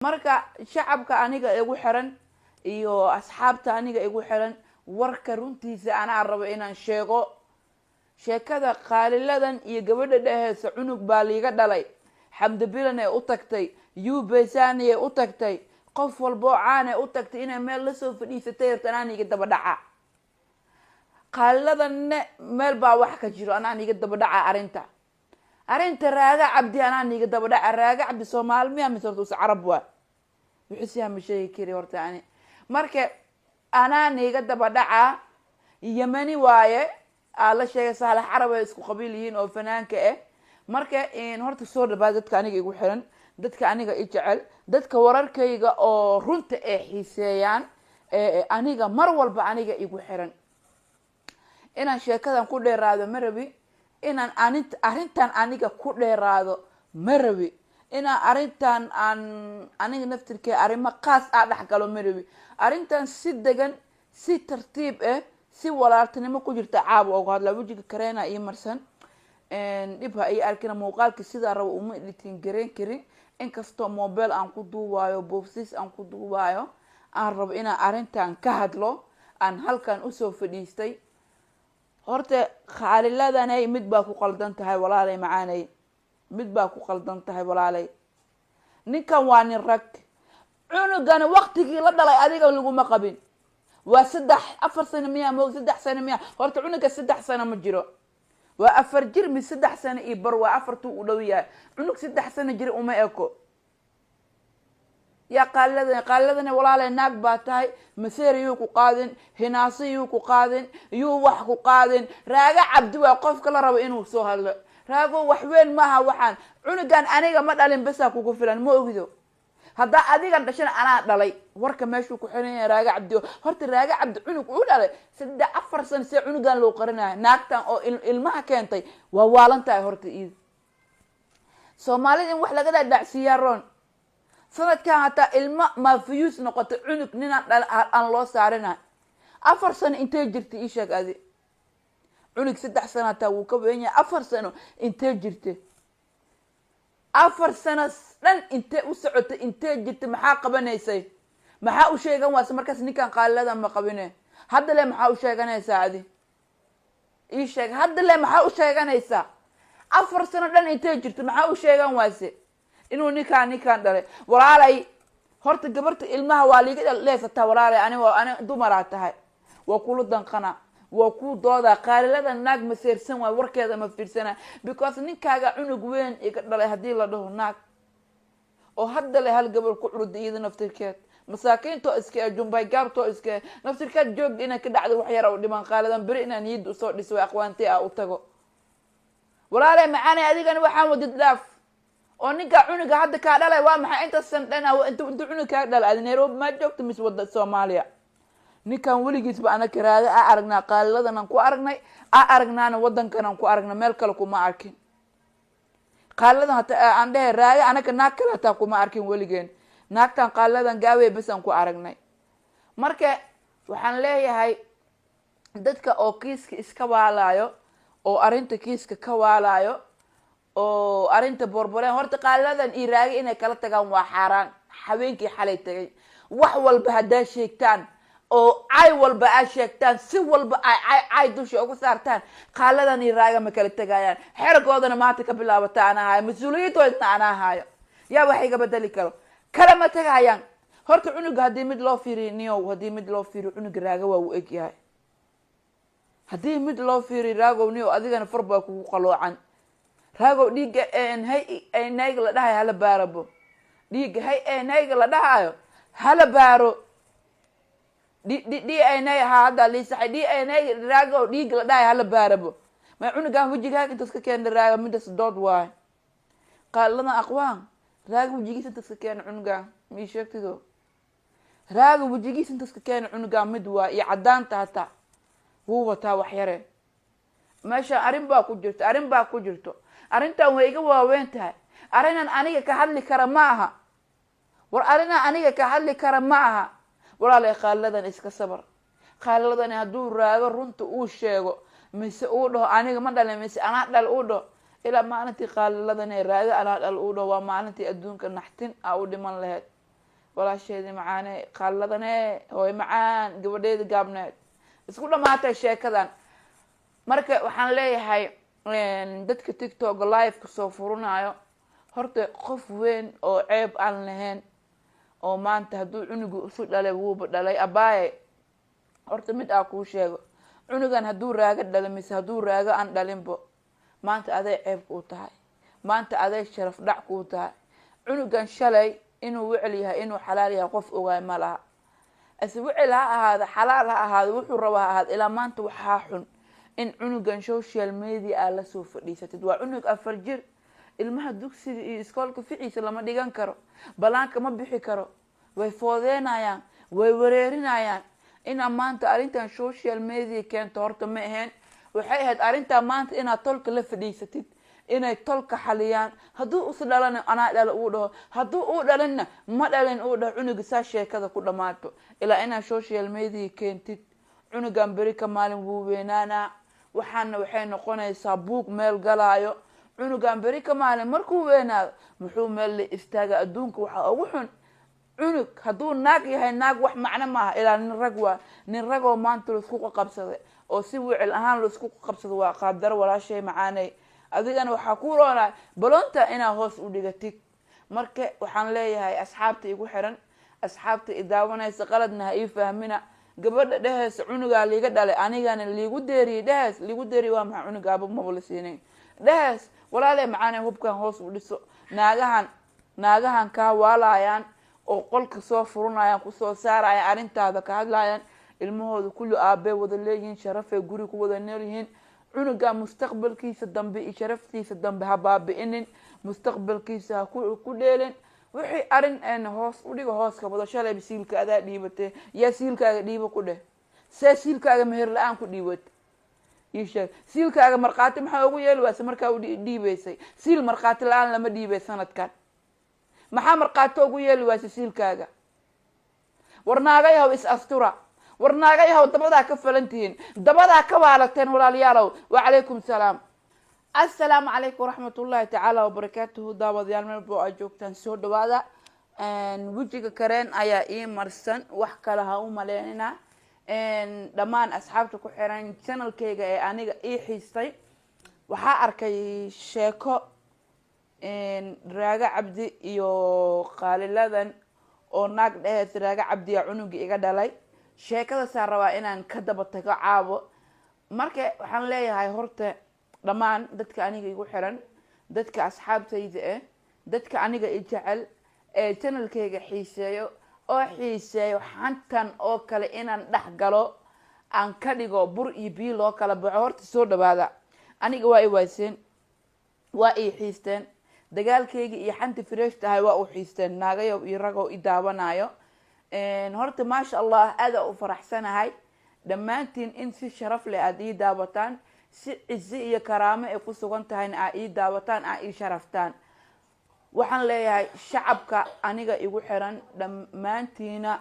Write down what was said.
marka shacabka aniga igu xiran iyo asxaabta aniga igu xiran warka runtiisa anaa rabo inaan sheego sheekada qaaliladan iyo gabadha dhaheesa cunug baa liiga dhalay xamdi bilan ee u tagtay yubeysani ee u tagtay qof walbo caan ee u tagtay inay meel la soo fadhiisatay yartan aniga daba dhaca qaaliladan meel baa wax ka jiro anaa aniga daba dhaca arinta raaga cabdi anaa aniga daba dhaca raaga cabdi Soomaali miya mise horta carab waa wixii ma sheegi kari horta ani marka anaa aniga daba dhaca yamani waaye la sheegay Saalax Carab ay isku qabiil yihiin oo fanaanka ah marka in horta soo dhabaad dadka aniga igu xiran dadka aniga i jecel dadka wararkayga oo runta ay xiiseeyaan aniga mar walba aniga igu xiran inaan sheekadan ku dheeraado ma rabi inaan arintan aniga ku dheeraado ma rabi inaan arintan aniga naftirkee arrimo qaas dhax galo ma rabi arintan si degan si tartiib si walaaltinimo ku jirta caabo oo hadla wajiga kareena iyo marsan dibha ay arkina muuqaalka sida rabo uma editin gareen karin inkastoo mobile aan ku duubayo boofsis aan ku duubayo aan rabo inaan arintan ka hadlo aan halkan u soo fadhiistay horta qaaliladanay mid baa ku qaldan tahay walaalay macaanay mid baa ku qaldan tahay walaalay ninkan waa nin rag cunugan waqtigii la dhalay adiga laguma qabin waa 4 sano miya mo 3 sano miya horta cunuga 3 sano ma jiro waa 4 jir mi 3 sano iyo bar waa 4 u dhow yahay cunug 3 sano jir uma eko يا قالدنا ولا لا ناق باتاي مسير يوكو قادن هناسي يوكو قادن يو وحكو قادن راجع عبد وقف كلا رب إنه سهل راجع وحوين معها وحن عنقان أنا ما دالين بس أكو فلان مو أقدو هذا أديك أنت شن أنا دالي ورك ماشي كحنين راجع عبد هرت راجع عبد عنق ولا سد 4 سنة سي عنقان لو قرنا ناقتان أو المها كنتي ووالنتي هرت إيد سومالي وح لقدا دع سيارون sanadkan hataa ilma ma fiyus noqoto cunug nina aan loo saarina 4 sano intee jirtay ii sheeg adi cunug 3 sano hataa wuu ka weyn yahay 4 sano intee jirtay 4 sano dhan intee u socotay intee jirtay maxaa qabanaysay maxaa u sheegan waas markaas ninkan qaalada ma qabine hadda le maxaa u sheeganaysaa adi ii sheeg hadda le maxaa u sheeganaysaa 4 sano dhan intee jirtay maxaa u sheegan waase inuu ninkaan dhalay walaalay horta gabarta ilmaha waa liiga leesata walaalay ani dumar tahay waa kula danqana waa ku dooda qaalilada naag ma seersan waa warkeeda ma fiirsana because ninkaaga cunug weyn iga dhalay hadii la dhaho naag oo hadda le hal gabar ku curudiyada naftirkeed masaakiinto iska jumbay gaarto iska naftirkeed joog inay ka dhacdo wax yar oo dhiman qaaladan bari inaan yid u soo dhiso aqwaantii u tago walaalay macaani adigana waxaan wadid dhaaf oo ninka cunuga hadda ka dhalay waa maxay inta san dhana inta cunuga ka dhalay Nairobi ma joogto mis wada Soomaaliya ninkan waligiis ba ana karaada aragnaa qaaliladan aan ku aragnay aragnaana wadankan aan ku aragnay meel kale kuma arkin qaaliladan hata aan dhahay raaga anaka naag kale hata kuma arkin waligeen naagtan qaaliladan gaaway bas aan ku aragnay marka waxaan leeyahay dadka oo kiiska iska waalayo oo arinta kiiska ka waalayo oo arinta borboreen horta qaaladan iraaga inay kala tagaan waa xaraan habeenkii xalay tagay wax walba hadaa sheegtaan oo ay walba ay sheegtaan si walba ay dusha ugu saartaan qaaladan iraaga ma kala tagayaan xergoodana maanta ka bilaabata anahay mas'uuliyadooda anahay yaa wax iga bedeli karo kala ma tagayaan horta cunuga hadii mid loo fiiriniyo hadii mid loo fiiro cunuga raaga waa u eg yahay hadii mid loo fiiri raago niyo adigana farba ku qaloocan raago dhiiga hay nayga la dhahay hala baarabo dhiiga hay nayga la dhahayo hala baaro DNA hada liisaxay DNA raago dhiiga la dhahay hala baarabo ma cunugan wajigaaga inta iska keen raago midas dood waay qaalana aqwaan raago wajigiisa inta iska keen cunugan mi sheegtido raago wajigiisa inta iska keen cunugan mid waa iyo cadaanta hata wuu wataa wax yare meesha arin baa ku jirto arintan way iga waaweyn tahay arinan aniga ka hadli kara ma aha war arinan aniga ka hadli kara ma aha walaalay qaaladan iska sabar qaaladan haduu raago runta uu sheego mise uu dhaho aniga ma dhalay mise ana dhal uu dhaho ila maalintii qaaladan raago ana dhal uu dhaho waa maalintii adduunka naxtin u dhiman lahayd walaasheedii macaane qalladane hooy macaan gabadheeda gaabneed isku dhamaatay sheekadan marka waxaan leeyahay dadka tiktok live ka soo furanayo horta qof weyn oo ceeb aan lahayn oo maanta hadduu cunugu isu dhalay wuuba dhalay abaaye horta mid aa kuu sheego cunugan hadduu raaga dhalay mise hadduu raaga aan dhalinbo maanta aday ceeb kuu tahay maanta aday sharaf dhac kuu tahay cunugan shalay inuu wecel yahay inuu xalaal yahay qof ogaay ma laha ase wecel ha ahaada xalaal ha ahaada wuxuu raba ha ahaada ilaa maanta waxaa xun in cunugan social media aa lasoo fadhiisatid waa cunug 4 jir ilmaha dugsiga iyo iskoolka ficiisa lama dhigan karo balaanka ma bixi karo way foodeenayaan way wareerinayaan ina maanta arrintan social media keento horta ma ahayn waxay ahayd arrintan maanta inaad tolka la fadhiisatid inay tolka xaliyaan hadduu us dhalana anaa dhalo uu dhaho hadduu uu dhalinna ma dhalin uu dhaho cunuga saa sheekada ku dhammaato ilaa inaad social media keentid cunugan beri ka maalin wuu weynaanaa waxaana waxay noqonaysaa buug meel galaayo cunugan beri ka maalin markuu weynaado muxuu meel la istaaga adduunka waxaa ugu xun cunug hadduu naag yahay naag wax macno maaha ilaa nin rag waa nin ragoo maanta laisku qabsaday oo si wicil ahaan laisku qabsado waa qaabdaro walaashay macaanay adigana waxaa ku roonaa balonta inaa hoos u dhigatid marka waxaan leeyahay asxaabta igu xiran asxaabta idaawanaysa qaladna ha ii fahmina gabadha dhahees cunugaa liiga dhalay anigana liigu deeriyey dhahees liigu deeriy waa maxaa cunugaaba maba la siinayn dhahees walaaley macaanay hubkan hoos u dhiso naagahan kaa waalayaan oo qolka soo furanayaan kusoo saarayaan arrintaada ka hadlayaan ilmahooda kulli aabbe wada leeyihiin sharafay guri ku wada noolyihiin cunuga mustaqbalkiisa dambe iyo sharaftiisa dambe ha baabi'inin mustaqbalkiisa ha ku dheelin wixii arrin hoos u dhiga hooska wada shalay siilka adaa dhiibatay yaa siilkaaga dhiiba ku dheh see siilkaaga meher la-aan ku dhiibat ii sheeg siilkaaga markhaati maxaa ugu yeeli waase markaa u dhiibaysay siil markhaati la-aan lama dhiibay sanadkan maxaa markhaati ugu yeeli waase siilkaaga warnaagayahow is astura warnaagayahow dabadaa ka falantihiin dabadaa ka waalateen walaalayaalow wacalaykum salaam assalaamu calaykum waraxmatullaahi tacaala wabarakaatuhu daawadayaal meelbo aa joogtaan soo dhawaada wejiga kareen ayaa ii marsan wax kale ha u maleynina dhammaan asxaabta ku xiran channelkayga ee aniga ii xiistay waxaa arkay sheeko raaga cabdi iyo qaaliladan oo naag dhahees raaga cabdiya cunugi iga dhalay sheekadaasaa rabaa inaan ka daba tago caawo marka waxaan leeyahay horta dhammaan dadka aniga igu xiran dadka asxaabtayda dadka aniga i jecel ee channelkayga xiiseeyo oo xiiseeyo xantan oo kale inaan dhex galo aan ka dhigo bur iyo biyo loo kala baxo horta soo dhawaada aniga waa i waaseen waa i xiisteen dagaalkayga iyo xanta fresh tahay waa u xiisteen naagayo iyo ragow i daawanayo horta maasha allah aada u faraxsanahay dhammaantiin in si sharaf leh aada ii daawataan si cizi iyo karaamo ay ku sugan tahayna aa ii daawataan aa ii sharaftaan waxaan leeyahay shacabka aniga igu xiran dhammaantiina